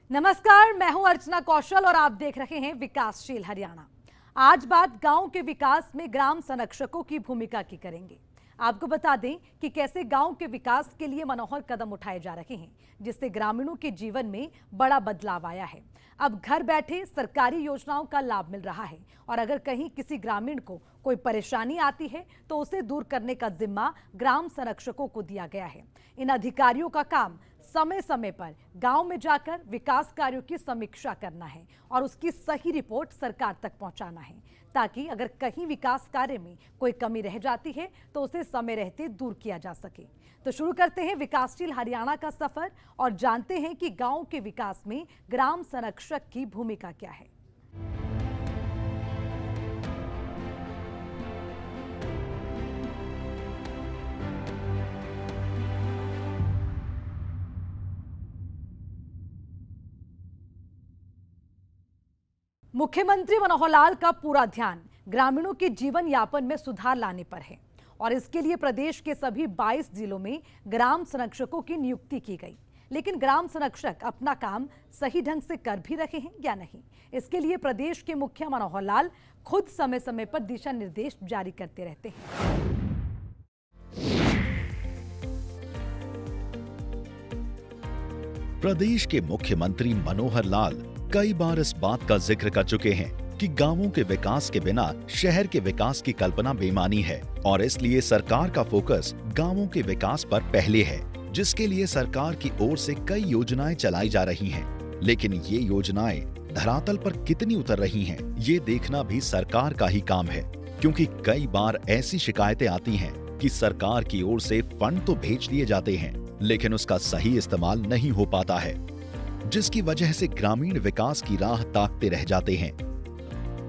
नमस्कार, मैं हूं अर्चना कौशल और आप देख रहे हैं विकासशील हरियाणा। आज बात गांव के विकास में ग्राम संरक्षकों की भूमिका की करेंगे। आपको बता दें कि कैसे गांव के विकास के लिए मनोहर कदम उठाए जा रहे हैं, जिससे ग्रामीणों के जीवन में बड़ा बदलाव आया है। अब घर बैठे सरकारी योजनाओं का लाभ मिल रहा है और अगर कहीं किसी ग्रामीण को कोई परेशानी आती है तो उसे दूर करने का जिम्मा ग्राम संरक्षकों को दिया गया है। इन अधिकारियों का काम समय समय पर गांव में जाकर विकास कार्यों की समीक्षा करना है और उसकी सही रिपोर्ट सरकार तक पहुंचाना है, ताकि अगर कहीं विकास कार्य में कोई कमी रह जाती है तो उसे समय रहते दूर किया जा सके। तो शुरू करते हैं विकासशील हरियाणा का सफर और जानते हैं कि गांव के विकास में ग्राम संरक्षक की भूमिका क्या है। मुख्यमंत्री मनोहर लाल का पूरा ध्यान ग्रामीणों के जीवन यापन में सुधार लाने पर है और इसके लिए प्रदेश के सभी 22 जिलों में ग्राम संरक्षकों की नियुक्ति की गई। लेकिन ग्राम संरक्षक अपना काम सही ढंग से कर भी रहे हैं या नहीं, इसके लिए प्रदेश के मुखिया मनोहर लाल खुद समय समय पर दिशा निर्देश जारी करते रहते हैं। प्रदेश के मुख्यमंत्री मनोहर लाल कई बार इस बात का जिक्र कर चुके हैं कि गांवों के विकास के बिना शहर के विकास की कल्पना बेमानी है और इसलिए सरकार का फोकस गांवों के विकास पर पहले है, जिसके लिए सरकार की ओर से कई योजनाएं चलाई जा रही हैं। लेकिन ये योजनाएं धरातल पर कितनी उतर रही हैं, ये देखना भी सरकार का ही काम है, क्योंकि कई बार ऐसी शिकायतें आती हैं कि सरकार की ओर से फंड तो भेज दिए जाते हैं, लेकिन उसका सही इस्तेमाल नहीं हो पाता है, जिसकी वजह से ग्रामीण विकास की राह ताकते रह जाते हैं।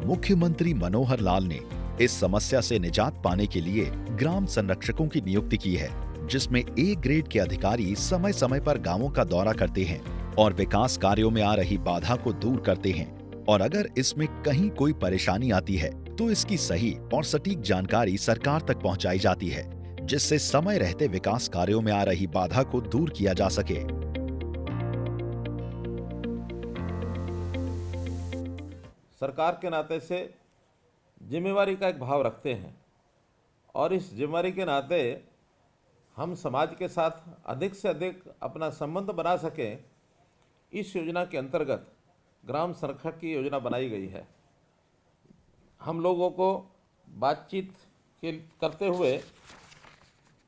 मुख्यमंत्री मनोहर लाल ने इस समस्या से निजात पाने के लिए ग्राम संरक्षकों की नियुक्ति की है, जिसमें ए ग्रेड के अधिकारी समय समय पर गांवों का दौरा करते हैं और विकास कार्यों में आ रही बाधा को दूर करते हैं और अगर इसमें कहीं कोई परेशानी आती है तो इसकी सही और सटीक जानकारी सरकार तक पहुंचाई जाती है, जिससे समय रहते विकास कार्यों में आ रही बाधा को दूर किया जा सके। सरकार के नाते से जिम्मेवारी का एक भाव रखते हैं और इस जिम्मेवारी के नाते हम समाज के साथ अधिक से अधिक अपना संबंध बना सकें, इस योजना के अंतर्गत ग्राम संरक्षक की योजना बनाई गई है। हम लोगों को बातचीत करते हुए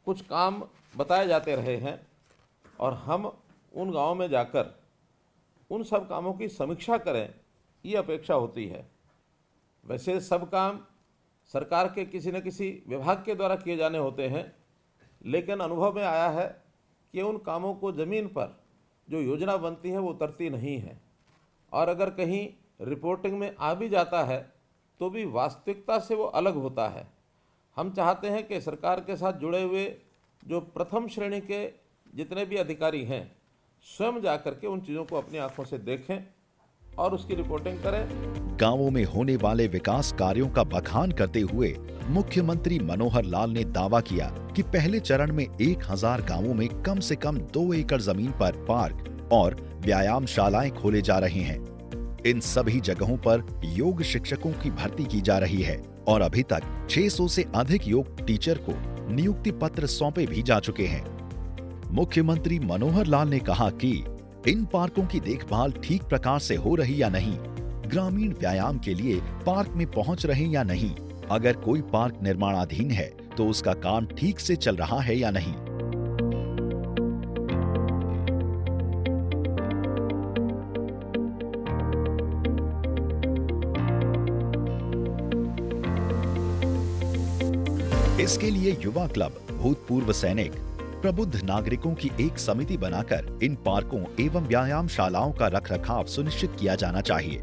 कुछ काम बताए जाते रहे हैं और हम उन गांवों में जाकर उन सब कामों की समीक्षा करें, ये अपेक्षा होती है। वैसे सब काम सरकार के किसी न किसी विभाग के द्वारा किए जाने होते हैं, लेकिन अनुभव में आया है कि उन कामों को ज़मीन पर जो योजना बनती है वो उतरती नहीं है और अगर कहीं रिपोर्टिंग में आ भी जाता है तो भी वास्तविकता से वो अलग होता है। हम चाहते हैं कि सरकार के साथ जुड़े हुए जो प्रथम श्रेणी के जितने भी अधिकारी हैं, स्वयं जाकर के उन चीज़ों को अपनी आंखों से देखें और उसकी रिपोर्टिंग करें। गांवों में होने वाले विकास कार्यों का बखान करते हुए मुख्यमंत्री मनोहर लाल ने दावा किया कि पहले चरण में 1000 गांवों में कम से कम 2 एकड़ जमीन पर पार्क और व्यायामशालाएं खोले जा रहे हैं। इन सभी जगहों पर योग शिक्षकों की भर्ती की जा रही है और अभी तक 600 से अधिक योग टीचर को नियुक्ति पत्र सौंपे भी जा चुके हैं। मुख्यमंत्री मनोहर लाल ने कहा कि इन पार्कों की देखभाल ठीक प्रकार से हो रही या नहीं, ग्रामीण व्यायाम के लिए पार्क में पहुंच रहे या नहीं, अगर कोई पार्क निर्माणाधीन है तो उसका काम ठीक से चल रहा है या नहीं। इसके लिए युवा क्लब, भूतपूर्व सैनिक, प्रबुद्ध नागरिकों की एक समिति बनाकर इन पार्कों एवं व्यायामशालाओं का रखरखाव सुनिश्चित किया जाना चाहिए।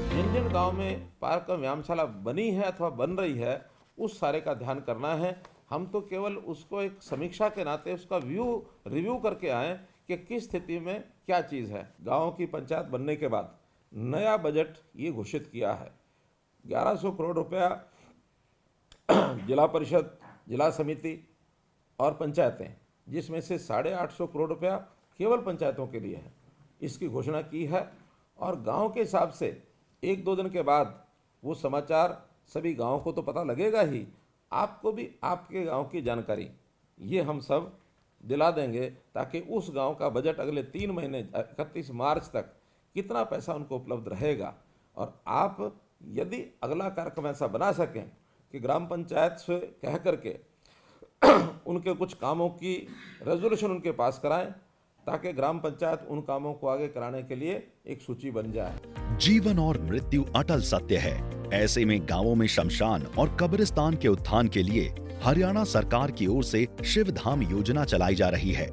जिन जिन गांव में पार्क और व्यायामशाला बनी है अथवा बन रही है, उस सारे का ध्यान करना है। हम तो केवल उसको एक समीक्षा के नाते उसका रिव्यू करके आए कि किस स्थिति में क्या चीज़ है। गाँव की पंचायत बनने के बाद नया बजट ये घोषित किया है, 1100 करोड़ रुपया जिला परिषद, जिला समिति और पंचायतें, जिसमें से 850 करोड़ रुपया केवल पंचायतों के लिए है, इसकी घोषणा की है। और गांव के हिसाब से 1-2 दिन के बाद वो समाचार सभी गांव को तो पता लगेगा ही, आपको भी आपके गांव की जानकारी ये हम सब दिला देंगे, ताकि उस गांव का बजट अगले 3 महीने 31 मार्च तक कितना पैसा उनको उपलब्ध रहेगा। और आप यदि अगला कार्यक्रम ऐसा बना सकें कि ग्राम पंचायत से कह करके उनके कुछ कामों की रेजोल्यूशन उनके पास कराएं, ताकि ग्राम पंचायत उन कामों को आगे कराने के लिए एक सूची बन जाए। जीवन और मृत्यु अटल सत्य है। ऐसे में गांवों में शमशान और कब्रिस्तान के उत्थान के लिए हरियाणा सरकार की ओर से शिव धाम योजना चलाई जा रही है,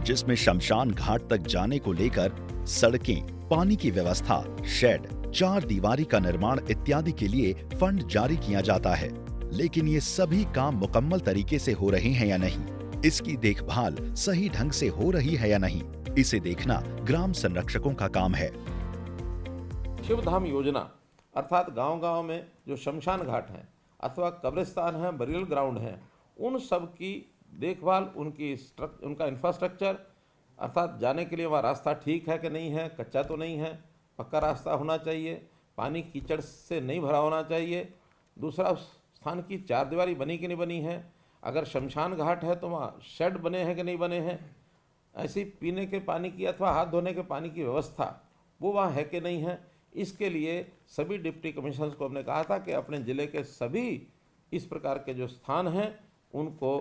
जिसमें शमशान घाट तक जाने को लेकर सड़कें, पानी की व्यवस्था, शेड, 4 दीवारी का निर्माण इत्यादि के लिए फंड जारी किया जाता है। लेकिन ये सभी काम मुकम्मल तरीके से हो रहे हैं या नहीं, इसकी देखभाल सही ढंग से हो रही है या नहीं, इसे देखना ग्राम संरक्षकों का काम है। शिव धाम योजना अर्थात गांव-गांव में जो शमशान घाट हैं अथवा कब्रिस्तान हैं, बरियल ग्राउंड हैं, उन सब की देखभाल, उनका इंफ्रास्ट्रक्चर अर्थात जाने के लिए वहाँ रास्ता ठीक है कि नहीं है, कच्चा तो नहीं है, पक्का रास्ता होना चाहिए, पानी कीचड़ से नहीं भरा होना चाहिए। दूसरा, उस स्थान की 4 दीवारी बनी कि नहीं बनी है, अगर शमशान घाट है तो वहाँ शेड बने हैं कि नहीं बने हैं, ऐसी पीने के पानी की अथवा हाथ धोने के पानी की व्यवस्था वो वहाँ है कि नहीं है। इसके लिए सभी डिप्टी कमिश्नर्स को हमने कहा था कि अपने ज़िले के सभी इस प्रकार के जो स्थान हैं उनको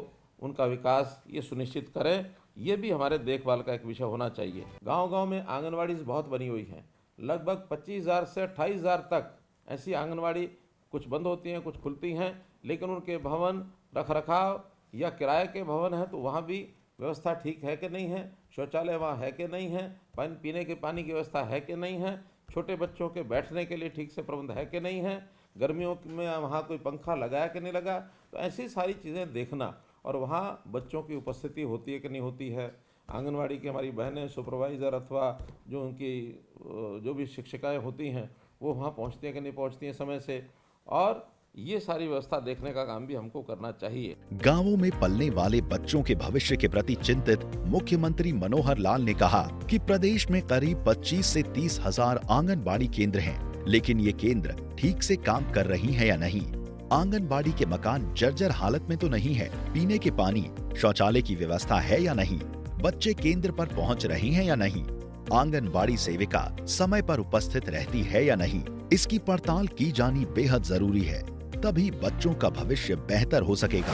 उनका विकास ये सुनिश्चित करें। ये भी हमारे देखभाल का एक विषय होना चाहिए। गांव-गांव में आंगनवाड़ी बहुत बनी हुई हैं, लगभग 25,000 से 28,000 तक ऐसी आंगनवाड़ी, कुछ बंद होती हैं, कुछ खुलती हैं, लेकिन उनके भवन रखरखाव या किराए के भवन हैं तो वहाँ भी व्यवस्था ठीक है कि नहीं है, शौचालय वहाँ है कि नहीं है, पानी पीने के पानी की व्यवस्था है कि नहीं है, छोटे बच्चों के बैठने के लिए ठीक से प्रबंध है कि नहीं है, गर्मियों में वहाँ कोई पंखा लगाया कि नहीं लगा। तो ऐसी सारी चीज़ें देखना, और वहाँ बच्चों की उपस्थिति होती है कि नहीं होती है, आंगनवाड़ी की हमारी बहनें, सुपरवाइज़र अथवा जो उनकी जो भी शिक्षिकाएँ होती हैं वो वहाँ पहुँचती हैं कि नहीं पहुँचती हैं समय से, और ये सारी व्यवस्था देखने का काम भी हमको करना चाहिए। गांवों में पलने वाले बच्चों के भविष्य के प्रति चिंतित मुख्यमंत्री मनोहर लाल ने कहा कि प्रदेश में करीब 25 से 30 हजार आंगनबाड़ी केंद्र हैं, लेकिन ये केंद्र ठीक से काम कर रही हैं या नहीं। आंगनबाड़ी के मकान जर्जर हालत में तो नहीं है, पीने के पानी, शौचालय की व्यवस्था है या नहीं, बच्चे केंद्र पर पहुंच रहे हैं या नहीं, आंगनबाड़ी सेविका समय पर उपस्थित रहती है या नहीं, इसकी पड़ताल की जानी बेहद जरूरी है, तभी बच्चों का भविष्य बेहतर हो सकेगा।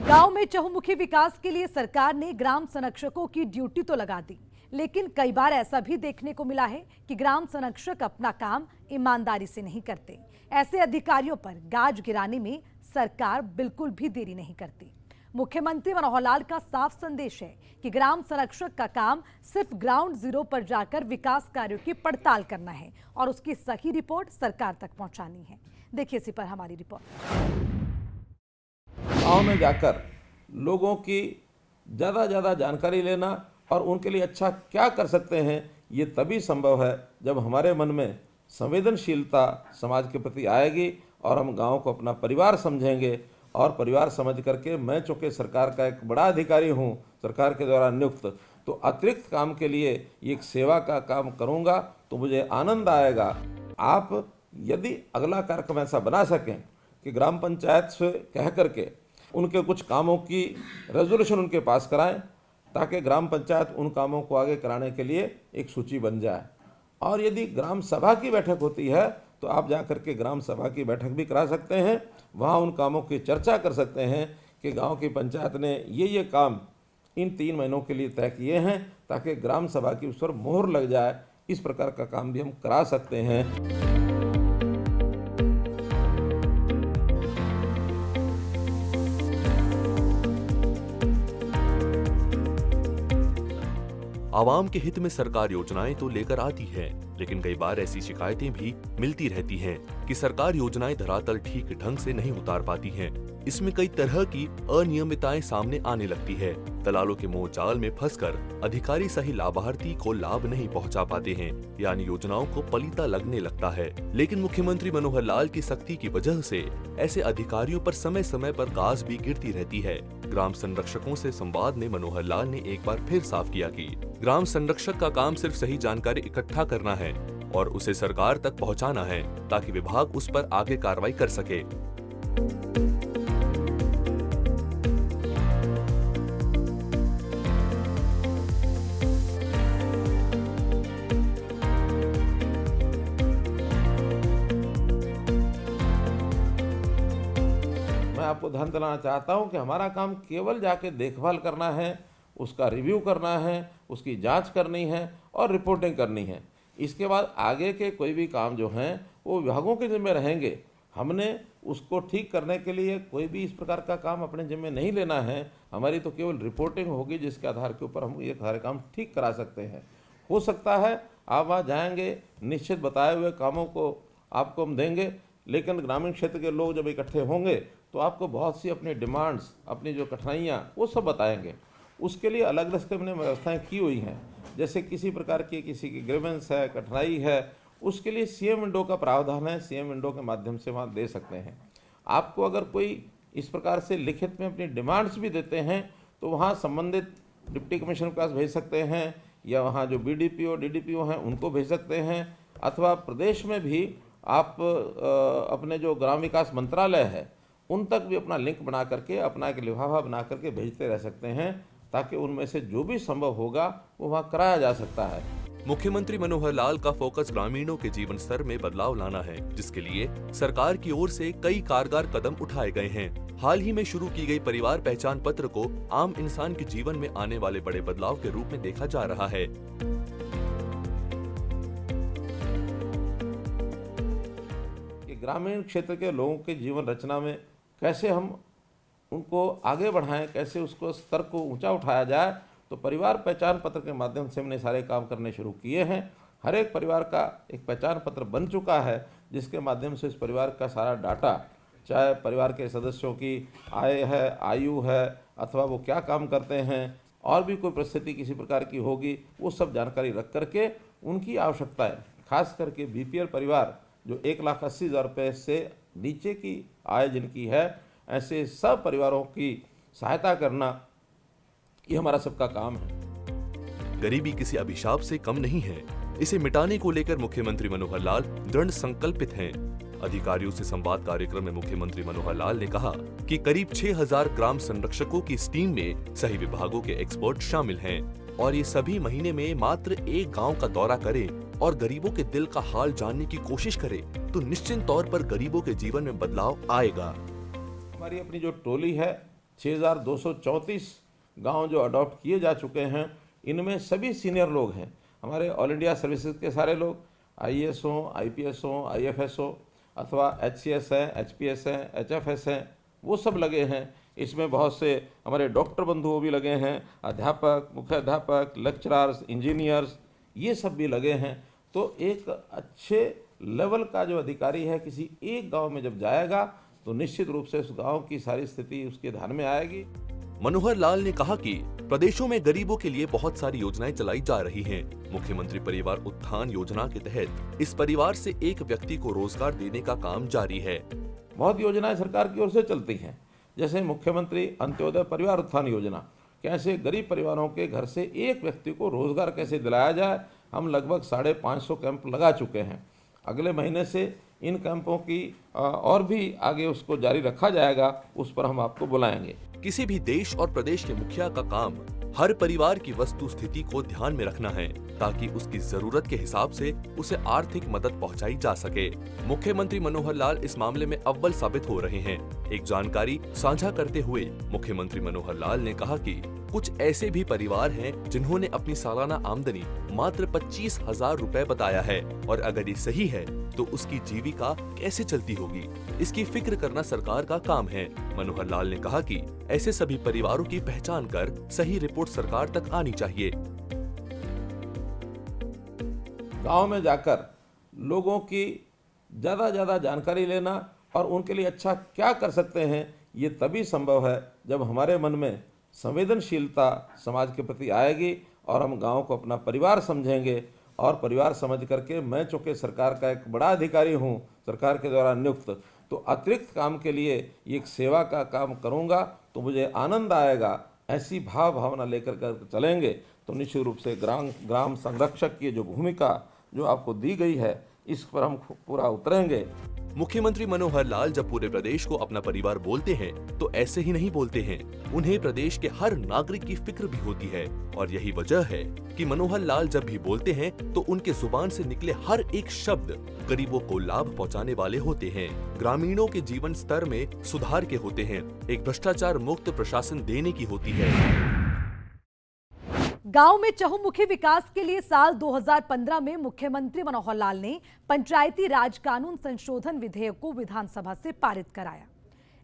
गांव में चहुमुखी विकास के लिए सरकार ने ग्राम संरक्षकों की ड्यूटी तो लगा दी, लेकिन कई बार ऐसा भी देखने को मिला है कि ग्राम संरक्षक अपना काम ईमानदारी से नहीं करते। ऐसे अधिकारियों पर गाज गिराने में सरकार बिल्कुल भी देरी नहीं करती। मुख्यमंत्री मनोहर लाल का साफ संदेश है कि ग्राम संरक्षक का काम सिर्फ ग्राउंड जीरो पर जाकर विकास कार्यों की पड़ताल करना है और उसकी सही रिपोर्ट सरकार तक पहुंचानी है। देखिए इसी पर हमारी रिपोर्ट। गाँव में जाकर लोगों की ज़्यादा जानकारी लेना और उनके लिए अच्छा क्या कर सकते हैं, ये तभी संभव है जब हमारे मन में संवेदनशीलता समाज के प्रति आएगी और हम गाँव को अपना परिवार समझेंगे। और परिवार समझ करके, मैं चूँकि सरकार का एक बड़ा अधिकारी हूँ, सरकार के द्वारा नियुक्त, तो अतिरिक्त काम के लिए एक सेवा का काम करूँगा तो मुझे आनंद आएगा। आप यदि अगला कार्यक्रम ऐसा बना सकें कि ग्राम पंचायत से कह करके उनके कुछ कामों की रेजोल्यूशन उनके पास कराएं, ताकि ग्राम पंचायत उन कामों को आगे कराने के लिए एक सूची बन जाए। और यदि ग्राम सभा की बैठक होती है तो आप जा करके ग्राम सभा की बैठक भी करा सकते हैं, वहाँ उन कामों की चर्चा कर सकते हैं कि गांव की पंचायत ने ये काम इन 3 महीनों के लिए तय किए हैं, ताकि ग्राम सभा की उस पर मोहर लग जाए। इस प्रकार का काम भी हम करा सकते हैं। आवाम के हित में सरकार योजनाएं तो लेकर आती है, लेकिन कई बार ऐसी शिकायतें भी मिलती रहती हैं कि सरकार योजनाएं धरातल ठीक ढंग से नहीं उतार पाती हैं। इसमें कई तरह की अनियमितताएं सामने आने लगती है। दलालों के मोह जाल में फंसकर अधिकारी सही लाभार्थी को लाभ नहीं पहुंचा पाते हैं, यानी योजनाओं को पलीता लगने लगता है। लेकिन मुख्यमंत्री मनोहर लाल की सख्ती की वजह से ऐसे अधिकारियों पर समय समय पर गाज भी गिरती रहती है। ग्राम संरक्षकों से संवाद में मनोहर लाल ने एक बार फिर साफ किया कि ग्राम संरक्षक का काम सिर्फ सही जानकारी इकट्ठा करना है और उसे सरकार तक पहुंचाना है, ताकि विभाग उस पर आगे कार्रवाई कर सके। मैं आपको ध्यान दिलाना चाहता हूं कि हमारा काम केवल जाके देखभाल करना है, उसका रिव्यू करना है, उसकी जांच करनी है और रिपोर्टिंग करनी है। इसके बाद आगे के कोई भी काम जो हैं वो विभागों के जिम्मे रहेंगे। हमने उसको ठीक करने के लिए कोई भी इस प्रकार का काम अपने जिम्मे नहीं लेना है। हमारी तो केवल रिपोर्टिंग होगी जिसके आधार के ऊपर हम ये सारे काम ठीक करा सकते हैं। हो सकता है आप वहाँ जाएंगे, निश्चित बताए हुए कामों को आपको हम देंगे, लेकिन ग्रामीण क्षेत्र के लोग जब इकट्ठे होंगे तो आपको बहुत सी अपनी डिमांड्स, अपनी जो कठिनाइयाँ, वो सब बताएंगे। उसके लिए अलग अलग हमने व्यवस्थाएं की हुई हैं। जैसे किसी प्रकार की किसी की ग्रीवेंस है, कठिनाई है, उसके लिए सीएम विंडो का प्रावधान है। सीएम विंडो के माध्यम से वहाँ दे सकते हैं। आपको अगर कोई इस प्रकार से लिखित में अपनी डिमांड्स भी देते हैं तो वहाँ संबंधित डिप्टी कमिश्नर के पास भेज सकते हैं, या वहाँ जो बीडीपीओ डीडीपीओ हैं उनको भेज सकते हैं, अथवा प्रदेश में भी आप अपने जो ग्राम विकास मंत्रालय है उन तक भी अपना लिंक बना करके, अपना एक लिफाफा बना करके भेजते रह सकते हैं, ताकि उनमें से जो भी संभव होगा वो वहाँ कराया जा सकता है। मुख्यमंत्री मनोहर लाल का फोकस ग्रामीणों के जीवन स्तर में बदलाव लाना है, जिसके लिए सरकार की ओर से कई कारगर कदम उठाए गए हैं। हाल ही में शुरू की गई परिवार पहचान पत्र को आम इंसान के जीवन में आने वाले बड़े बदलाव के रूप में देखा जा रहा है। कि ग्रामीण क्षेत्र के लोगों के जीवन रचना में कैसे हम उनको आगे बढ़ाएं, कैसे उसको स्तर को ऊंचा उठाया जाए, तो परिवार पहचान पत्र के माध्यम से हमने सारे काम करने शुरू किए हैं। हर एक परिवार का एक पहचान पत्र बन चुका है, जिसके माध्यम से इस परिवार का सारा डाटा, चाहे परिवार के सदस्यों की आय है, आयु है, अथवा वो क्या काम करते हैं, और भी कोई परिस्थिति किसी प्रकार की होगी, वो सब जानकारी रख करके उनकी आवश्यकताएं, खास करके बीपीएल परिवार जो 1,80,000 रुपये से नीचे की आय जिनकी है, ऐसे सब परिवारों की सहायता करना ये हमारा सबका काम है। गरीबी किसी अभिशाप से कम नहीं है। इसे मिटाने को लेकर मुख्यमंत्री मनोहर लाल दृढ़ संकल्पित हैं। अधिकारियों से संवाद कार्यक्रम में मुख्यमंत्री मनोहर लाल ने कहा कि करीब 6,000 ग्राम संरक्षकों की इस टीम में सही विभागों के एक्सपर्ट शामिल हैं और ये सभी महीने में मात्र एक गांव का दौरा करें और गरीबों के दिल का हाल जानने की कोशिश करें, तो निश्चित तौर पर गरीबों के जीवन में बदलाव आएगा। हमारी अपनी जो टोली है, 6,234 गांव जो अडॉप्ट किए जा चुके हैं, इनमें सभी सीनियर लोग हैं। हमारे ऑल इंडिया सर्विसेज के सारे लोग, आईएएस हो, आईपीएस हो, आईएफएस हो, अथवा एचसीएस हैं, एचपीएस हैं, एचएफएस हैं, वो सब लगे हैं। इसमें बहुत से हमारे डॉक्टर बंधुओं भी लगे हैं, अध्यापक, मुख्य अध्यापक, लेक्चरर्स, इंजीनियर्स, ये सब भी लगे हैं। तो एक अच्छे लेवल का जो अधिकारी है किसी एक गांव में जब जाएगा तो निश्चित रूप से उस गांव की सारी स्थिति उसके ध्यान में आएगी। मनोहर लाल ने कहा कि प्रदेशों में गरीबों के लिए बहुत सारी योजनाएं चलाई जा रही हैं। मुख्यमंत्री परिवार उत्थान योजना के तहत इस परिवार से एक व्यक्ति को रोजगार देने का काम जारी है। बहुत योजनाएं सरकार की ओर से चलती हैं, जैसे मुख्यमंत्री अंत्योदय परिवार उत्थान योजना, कैसे गरीब परिवारों के घर से एक व्यक्ति को रोजगार कैसे दिलाया जाए। हम लगभग 550 कैंप लगा चुके हैं। अगले महीने से इन कैंपों की और भी आगे उसको जारी रखा जाएगा, उस पर हम आपको बुलाएंगे। किसी भी देश और प्रदेश के मुखिया का काम हर परिवार की वस्तु स्थिति को ध्यान में रखना है, ताकि उसकी जरूरत के हिसाब से उसे आर्थिक मदद पहुंचाई जा सके। मुख्यमंत्री मनोहर लाल इस मामले में अव्वल साबित हो रहे हैं। एक जानकारी साझा करते हुए मुख्यमंत्री मनोहर लाल ने कहा कि कुछ ऐसे भी परिवार हैं जिन्होंने अपनी सालाना आमदनी मात्र 25,000 रुपए बताया है, और अगर ये सही है तो उसकी जीविका कैसे चलती होगी, इसकी फिक्र करना सरकार का काम है। मनोहर लाल ने कहा कि ऐसे सभी परिवारों की पहचान कर सही रिपोर्ट सरकार तक आनी चाहिए। गांव में जाकर लोगों की ज़्यादा जानकारी लेना और उनके लिए अच्छा क्या कर सकते हैं, ये तभी संभव है जब हमारे मन में संवेदनशीलता समाज के प्रति आएगी और हम गांव को अपना परिवार समझेंगे। और परिवार समझ करके मैं चूँकि सरकार का एक बड़ा अधिकारी हूँ, सरकार के द्वारा नियुक्त, तो अतिरिक्त काम के लिए एक सेवा का काम करूँगा तो मुझे आनंद आएगा। ऐसी भावना लेकर कर चलेंगे तो निश्चित रूप से ग्राम संरक्षक की जो भूमिका जो आपको दी गई है, इस पर हम पूरा उतरेंगे। मुख्यमंत्री मनोहर लाल जब पूरे प्रदेश को अपना परिवार बोलते हैं तो ऐसे ही नहीं बोलते हैं। उन्हें प्रदेश के हर नागरिक की फिक्र भी होती है और यही वजह है कि मनोहर लाल जब भी बोलते हैं तो उनके जुबान से निकले हर एक शब्द गरीबों को लाभ पहुंचाने वाले होते हैं, ग्रामीणों के जीवन स्तर में सुधार के होते हैं, एक भ्रष्टाचार मुक्त प्रशासन देने की होती है। गांव में चहुमुखी विकास के लिए साल 2015 में मुख्यमंत्री मनोहर लाल ने पंचायती राज कानून संशोधन विधेयक को विधानसभा से पारित कराया।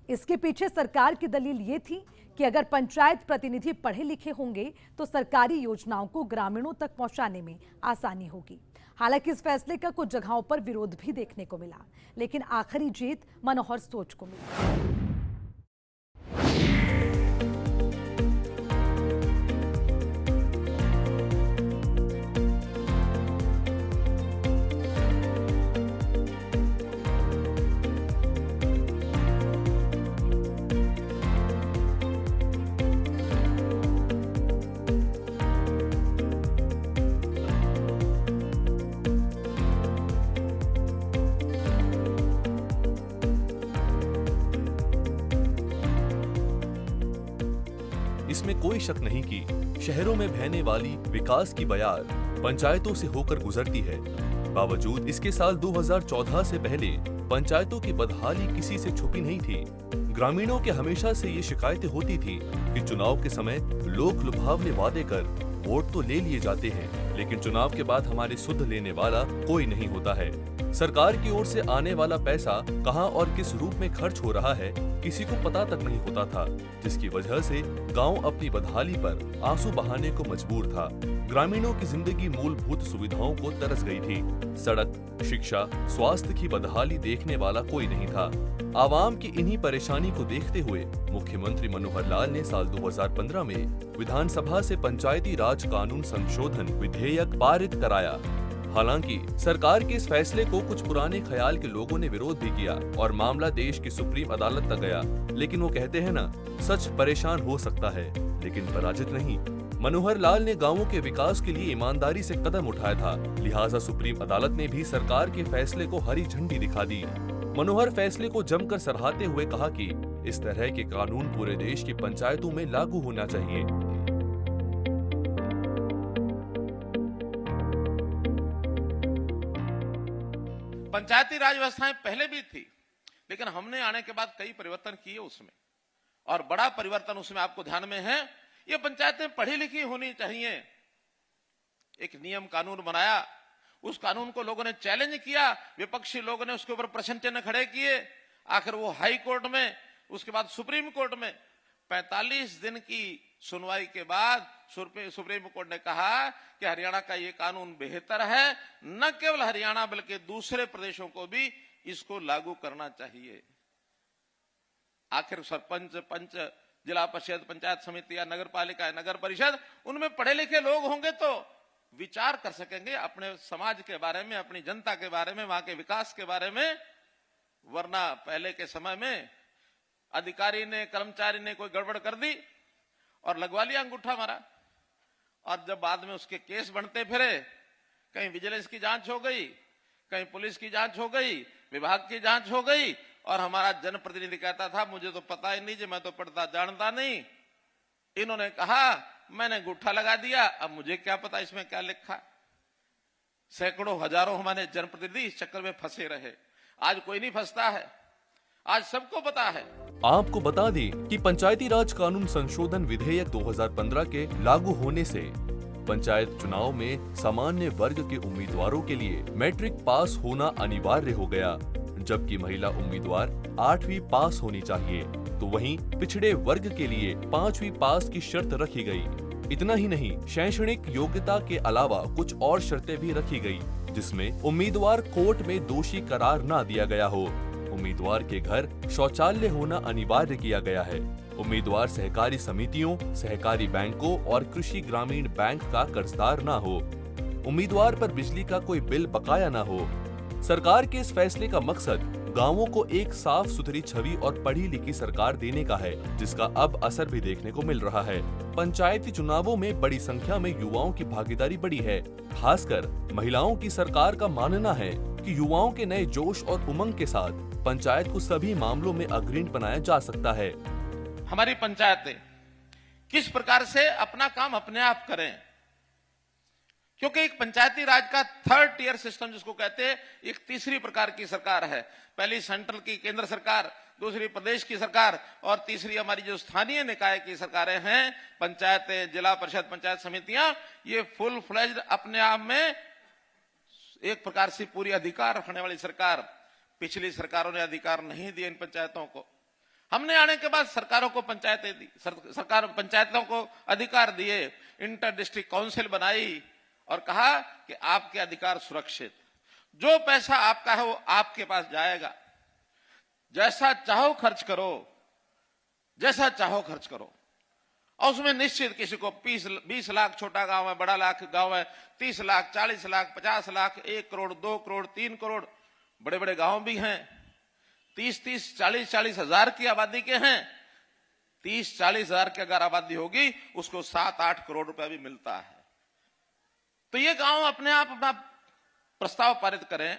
इसके पीछे सरकार की दलील ये थी कि अगर पंचायत प्रतिनिधि पढ़े लिखे होंगे तो सरकारी योजनाओं को ग्रामीणों तक पहुंचाने में आसानी होगी। हालांकि इस फैसले का कुछ जगहों पर विरोध भी देखने को मिला, लेकिन आखिरी जीत मनोहर सोच को मिली। इसमें कोई शक नहीं कि शहरों में बहने वाली विकास की बयार पंचायतों से होकर गुजरती है। बावजूद इसके साल 2014 से पहले पंचायतों की बदहाली किसी से छुपी नहीं थी। ग्रामीणों के हमेशा से ये शिकायतें होती थी कि चुनाव के समय लोग लुभावने वादे कर वोट तो ले लिए जाते हैं, लेकिन चुनाव के बाद हमारी सुध लेने वाला कोई नहीं होता है। सरकार की ओर से आने वाला पैसा कहां और किस रूप में खर्च हो रहा है किसी को पता तक नहीं होता था, जिसकी वजह से गांव अपनी बदहाली पर आंसू बहाने को मजबूर था। ग्रामीणों की जिंदगी मूलभूत सुविधाओं को तरस गई थी। सड़क, शिक्षा, स्वास्थ्य की बदहाली देखने वाला कोई नहीं था। आवाम की इन्हीं परेशानी को देखते हुए मुख्यमंत्री मनोहर लाल ने साल 2015 में विधानसभा से पंचायती राज कानून संशोधन विधेयक पारित कराया। हालांकि सरकार के इस फैसले को कुछ पुराने ख्याल के लोगों ने विरोध भी किया और मामला देश की सुप्रीम अदालत तक गया, लेकिन वो कहते हैं ना, सच परेशान हो सकता है लेकिन पराजित नहीं। मनोहर लाल ने गांवों के विकास के लिए ईमानदारी से कदम उठाया था, लिहाजा सुप्रीम अदालत ने भी सरकार के फैसले को हरी झंडी दिखा दी। मनोहर फैसले को जमकर सराहते हुए कहा कि इस तरह के कानून पूरे देश की पंचायतों में लागू होना चाहिए। पंचायती राज व्यवस्थाएं पहले भी थी, लेकिन हमने आने के बाद कई परिवर्तन किए उसमें, और बड़ा परिवर्तन उसमें आपको ध्यान में है, ये पंचायतें पढ़ी लिखी होनी चाहिए। एक नियम कानून बनाया, उस कानून को लोगों ने चैलेंज किया, विपक्षी लोगों ने उसके ऊपर प्रश्न चिन्ह खड़े किए, आखिर वो हाई कोर्ट में, उसके बाद सुप्रीम कोर्ट में 45 दिन की सुनवाई के बाद सुप्रीम कोर्ट ने कहा कि हरियाणा का ये कानून बेहतर है, न केवल हरियाणा बल्कि दूसरे प्रदेशों को भी इसको लागू करना चाहिए। आखिर सरपंच, पंच, जिला परिषद, पंचायत समिति या नगर पालिका, नगर परिषद, उनमें पढ़े लिखे लोग होंगे तो विचार कर सकेंगे अपने समाज के बारे में, अपनी जनता के बारे में, वहां के विकास के बारे में। वरना पहले के समय में अधिकारी ने, कर्मचारी ने कोई गड़बड़ कर दी और लगवा लिया अंगूठा मारा, और जब बाद में उसके केस बनते फिरे, कहीं विजिलेंस की जांच हो गई, कहीं पुलिस की जांच हो गई, विभाग की जांच हो गई, और हमारा जनप्रतिनिधि कहता था मुझे तो पता ही नहीं जी, मैं तो पढ़ता जानता नहीं। इन्होंने कहा मैंने अंगूठा लगा दिया, अब मुझे क्या पता इसमें क्या लिखा। सैकड़ों हजारों हमारे जनप्रतिनिधि इस चक्कर में फंसे रहे। आज कोई नहीं फंसता है, आज सबको पता है। आपको बता दें कि पंचायती राज कानून संशोधन विधेयक 2015 के लागू होने से पंचायत चुनाव में सामान्य वर्ग के उम्मीदवारों के लिए मैट्रिक पास होना अनिवार्य हो गया, जबकि महिला उम्मीदवार 8वीं पास होनी चाहिए, तो वहीं पिछड़े वर्ग के लिए 5वीं पास की शर्त रखी गई। इतना ही नहीं, शैक्षणिक योग्यता के अलावा कुछ और शर्तें भी रखी गई, जिसमें उम्मीदवार कोर्ट में दोषी करार न दिया गया हो। उम्मीदवार के घर शौचालय होना अनिवार्य किया गया है। उम्मीदवार सहकारी समितियों, सहकारी बैंकों और कृषि ग्रामीण बैंक का कर्जदार न हो। उम्मीदवार पर बिजली का कोई बिल बकाया न हो। सरकार के इस फैसले का मकसद गांवों को एक साफ सुथरी छवि और पढ़ी लिखी सरकार देने का है, जिसका अब असर भी देखने को मिल रहा है। पंचायती चुनावों में बड़ी संख्या में युवाओं की भागीदारी बढ़ी है। खासकर महिलाओं की सरकार का मानना है कि युवाओं के नए जोश और उमंग के साथ पंचायत को सभी मामलों में अग्रणी बनाया जा सकता है। हमारी पंचायतें किस प्रकार से अपना काम अपने आप करें, क्योंकि एक पंचायती राज का थर्ड टियर सिस्टम जिसको कहते हैं, एक तीसरी प्रकार की सरकार है। पहली सेंट्रल की केंद्र सरकार, दूसरी प्रदेश की सरकार और तीसरी हमारी जो स्थानीय निकाय की सरकारें हैं, पंचायतें, जिला परिषद, पंचायत समितियां, ये फुल फ्लेज्ड अपने आप में एक प्रकार से पूरी अधिकार रखने वाली सरकार। पिछली सरकारों ने अधिकार नहीं दिए इन पंचायतों को। हमने आने के बाद सरकारों को पंचायतें दी, सरकार पंचायतों को अधिकार दिए, इंटर डिस्ट्रिक्ट काउंसिल बनाई और कहा कि आपके अधिकार सुरक्षित, जो पैसा आपका है वो आपके पास जाएगा, जैसा चाहो खर्च करो, जैसा चाहो खर्च करो। और उसमें निश्चित किसी को 20 लाख छोटा गांव है, बड़ा लाख गांव है, 30 लाख, 40 लाख, 50 लाख, 1 करोड़, 2 करोड़, 3 करोड़, बड़े बड़े गांव भी हैं 30-30, 40-40 हजार की आबादी के हैं। 30-40 हजार की अगर आबादी होगी उसको 7-8 करोड़ रुपया भी मिलता है। तो ये गांव अपने आप अपना प्रस्ताव पारित करें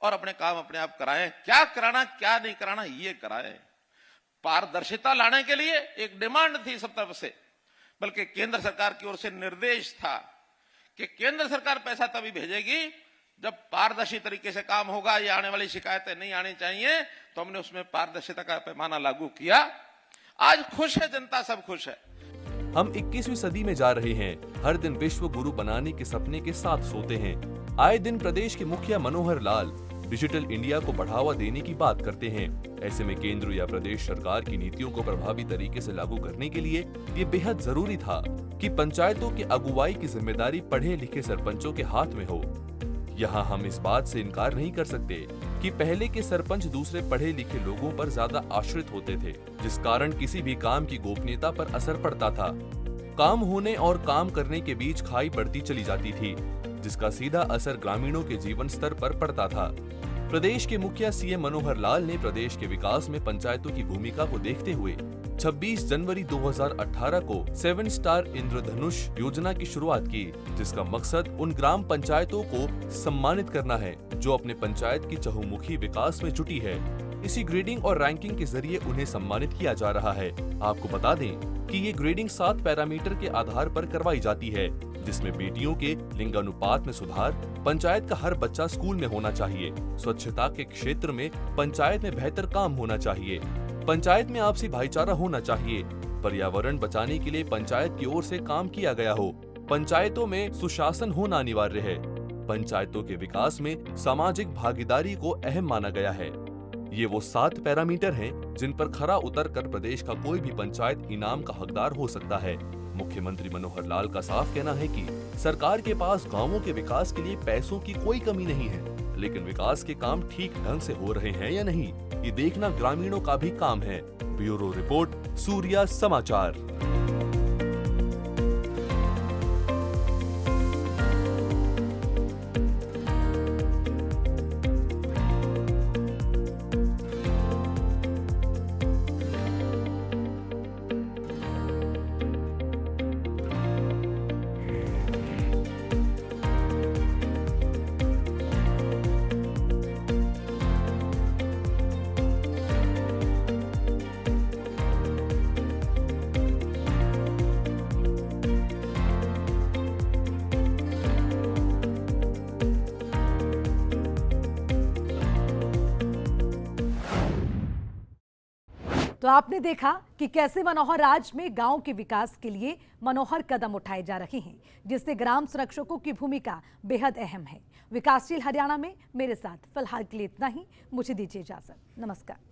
और अपने काम अपने आप कराएं। क्या कराना क्या नहीं कराना ये कराएं। पारदर्शिता लाने के लिए एक डिमांड थी सब तरफ से, बल्कि केंद्र सरकार की ओर से निर्देश था कि केंद्र सरकार पैसा तभी भेजेगी जब पारदर्शी तरीके से काम होगा। ये आने वाली शिकायतें नहीं आनी चाहिए, तो हमने उसमें पारदर्शिता का पैमाना लागू किया। आज खुश है जनता, सब खुश है। हम 21वीं सदी में जा रहे हैं। हर दिन विश्व गुरु बनाने के सपने के साथ सोते हैं। आए दिन प्रदेश के मुखिया मनोहर लाल डिजिटल इंडिया को बढ़ावा देने की बात करते हैं। ऐसे में केंद्र या प्रदेश सरकार की नीतियों को प्रभावी तरीके से लागू करने के लिए ये बेहद जरूरी था कि पंचायतों की अगुवाई की जिम्मेदारी पढ़े लिखे सरपंचों के हाथ में हो। यहाँ हम इस बात से इनकार नहीं कर सकते कि पहले के सरपंच दूसरे पढ़े लिखे लोगों पर ज्यादा आश्रित होते थे, जिस कारण किसी भी काम की गोपनीयता पर असर पड़ता था। काम होने और काम करने के बीच खाई बढ़ती चली जाती थी, जिसका सीधा असर ग्रामीणों के जीवन स्तर पर पड़ता था। प्रदेश के मुखिया सीएम मनोहर लाल ने प्रदेश के विकास में पंचायतों की भूमिका को देखते हुए 26 जनवरी 2018 को 7 स्टार इंद्रधनुष योजना की शुरुआत की, जिसका मकसद उन ग्राम पंचायतों को सम्मानित करना है जो अपने पंचायत की चहुमुखी विकास में जुटी है। इसी ग्रेडिंग और रैंकिंग के जरिए उन्हें सम्मानित किया जा रहा है। आपको बता दें कि ये ग्रेडिंग 7 पैरामीटर के आधार पर करवाई जाती है, जिसमें बेटियों के लिंगानुपात में सुधार, पंचायत का हर बच्चा स्कूल में होना चाहिए, स्वच्छता के क्षेत्र में पंचायत में बेहतर काम होना चाहिए, पंचायत में आपसी भाईचारा होना चाहिए, पर्यावरण बचाने के लिए पंचायत की ओर से काम किया गया हो, पंचायतों में सुशासन होना अनिवार्य है, पंचायतों के विकास में सामाजिक भागीदारी को अहम माना गया है। ये वो 7 पैरामीटर हैं जिन पर खरा उतर कर प्रदेश का कोई भी पंचायत इनाम का हकदार हो सकता है। मुख्यमंत्री मनोहर लाल का साफ कहना है कि सरकार के पास गांवों के विकास के लिए पैसों की कोई कमी नहीं है, लेकिन विकास के काम ठीक ढंग से हो रहे हैं या नहीं, ये देखना ग्रामीणों का भी काम है। ब्यूरो रिपोर्ट, सूर्या समाचार। तो आपने देखा कि कैसे मनोहर राज में गांव के विकास के लिए मनोहर कदम उठाए जा रहे हैं, जिससे ग्राम संरक्षकों की भूमिका बेहद अहम है। विकासशील हरियाणा में मेरे साथ फिलहाल के लिए इतना ही। मुझे दीजिए इजाजत। नमस्कार।